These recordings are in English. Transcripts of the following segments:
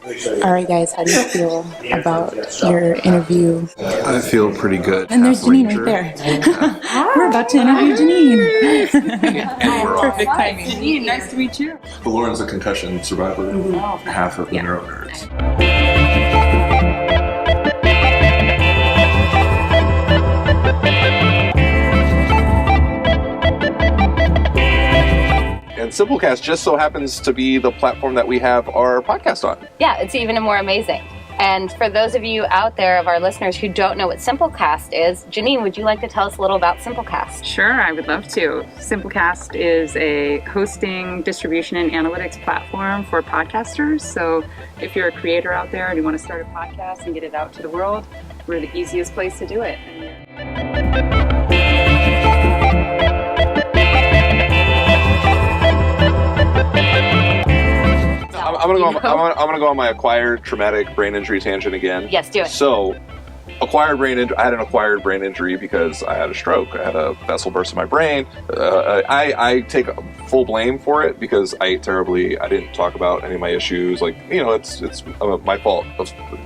All right, guys, how do you feel about your interview? I feel pretty good. And there's Jeanine right there. We're about to interview Jeanine. Perfect timing. Jeanine, nice to meet you. Lauren's a concussion survivor, half of the NeuroNerds. And Simplecast just so happens to be the platform that we have our podcast on. Yeah, it's even more amazing. And for those of you out there, of our listeners who don't know what Simplecast is, Jeanine, would you like to tell us a little about Simplecast? Sure, I would love to. Simplecast is a hosting, distribution, and analytics platform for podcasters. So if you're a creator out there and you want to start a podcast and get it out to the world, we're the easiest place to do it. I'm gonna go on my acquired traumatic brain injury tangent again. Yes, do it. So, acquired brain injury. I had an acquired brain injury because I had a stroke. I had a vessel burst in my brain. I take full blame for it because I ate terribly. I didn't talk about any of my issues. Like, you know, it's my fault.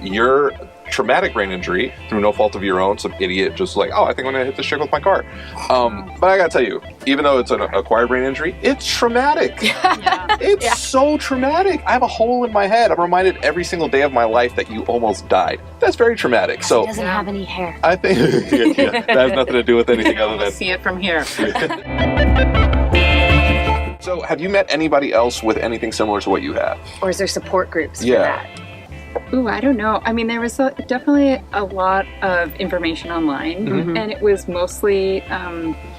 Your traumatic brain injury through no fault of your own. Some idiot just like, oh, I think I'm gonna hit this chick with my car. But I gotta tell you, even though it's an acquired brain injury, it's traumatic. It's so traumatic. I have a hole in my head. I'm reminded every single day of my life that you almost died. That's very traumatic. So he doesn't have any hair. I think that has nothing to do with anything other than see it from here. So, have you met anybody else with anything similar to what you have? Or is there support groups for that? Ooh, I don't know. I mean, there was definitely a lot of information online, and it was mostly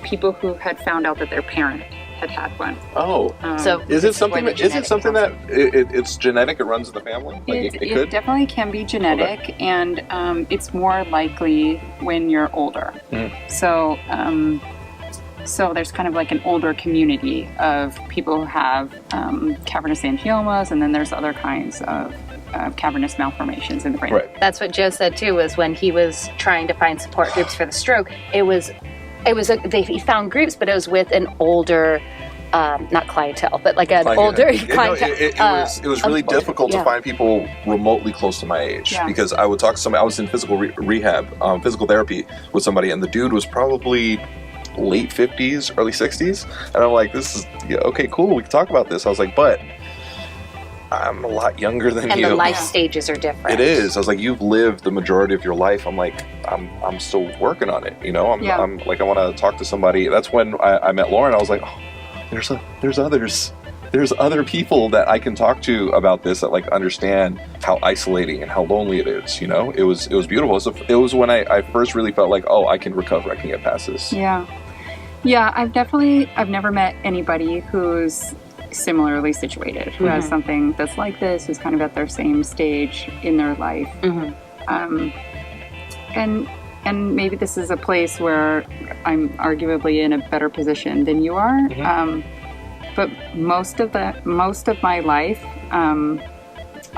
people who had found out that their parent had one. Oh, so is it something that it's genetic? It runs in the family. Like it could? Definitely can be genetic, and it's more likely when you're older. So there's kind of like an older community of people who have cavernous angiomas, and then there's other kinds of cavernous malformations in the brain. Right. That's what Joe said too, was when he was trying to find support groups for the stroke, he found groups, but it was with an older, not clientele, but like an older clientele. It was really difficult to find people remotely close to my age because I would talk to somebody. I was in physical rehab, physical therapy with somebody, and the dude was probably late 50s, early 60s, and I'm like, this is okay, cool, we can talk about this. I was like, but I'm a lot younger than you. And the life stages are different. It is. I was like, you've lived the majority of your life. I'm like, I'm still working on it. You know, I'm like, I want to talk to somebody. That's when I met Lauren. I was like, oh, there's others. There's other people that I can talk to about this that like understand how isolating and how lonely it is. You know, it was beautiful. So it was when I first really felt like, oh, I can recover. I can get past this. Yeah. I've never met anybody who's similarly situated, who has something that's like this, who's kind of at their same stage in their life. And maybe this is a place where I'm arguably in a better position than you are. But most of my life, I'm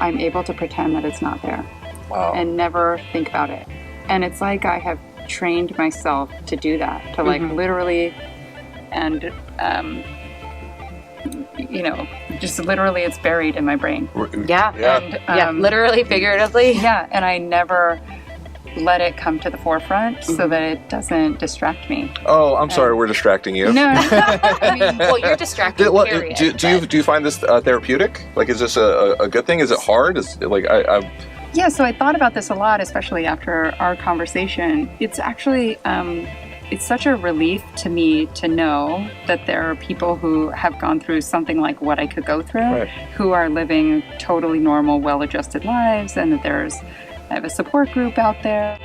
able to pretend that it's not there. Wow. And never think about it. And it's like I have trained myself to do that, to like literally and just literally it's buried in my brain. And, literally, figuratively. And I never let it come to the forefront so that it doesn't distract me. Oh, I'm sorry, we're distracting you. No. I mean, well, you're distracted, period. Do you find this therapeutic? Like, is this a good thing? Is it hard? Is it like Yeah, so I thought about this a lot, especially after our conversation. It's actually it's such a relief to me to know that there are people who have gone through something like what I could go through, who are living totally normal, well-adjusted lives, and that I have a support group out there.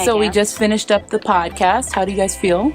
So we just finished up the podcast. How do you guys feel?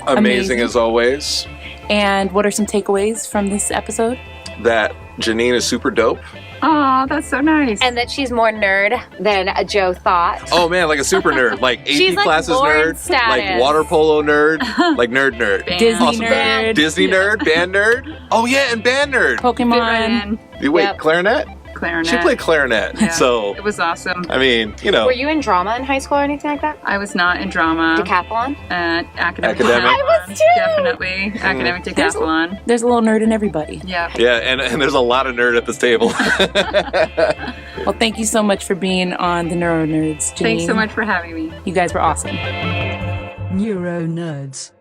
Amazing as always. And what are some takeaways from this episode? That Jeanine is super dope. Oh, that's so nice. And that she's more nerd than Joe thought. Oh man, like a super nerd, like AP classes nerd, status. like water polo nerd, like nerd. Disney awesome nerd. Disney nerd, band nerd. Oh yeah, and band nerd. Pokemon. Wait, clarinet? clarinet. She played clarinet. Yeah. So it was awesome. I mean, you know. Were you in drama in high school or anything like that? I was not in drama. Decathlon? Academic. I was too! Definitely. Academic decathlon. There's a little nerd in everybody. Yeah. Yeah, and there's a lot of nerd at this table. Well, thank you so much for being on the NeuroNerds, Jeanine. Thanks so much for having me. You guys were awesome. NeuroNerds.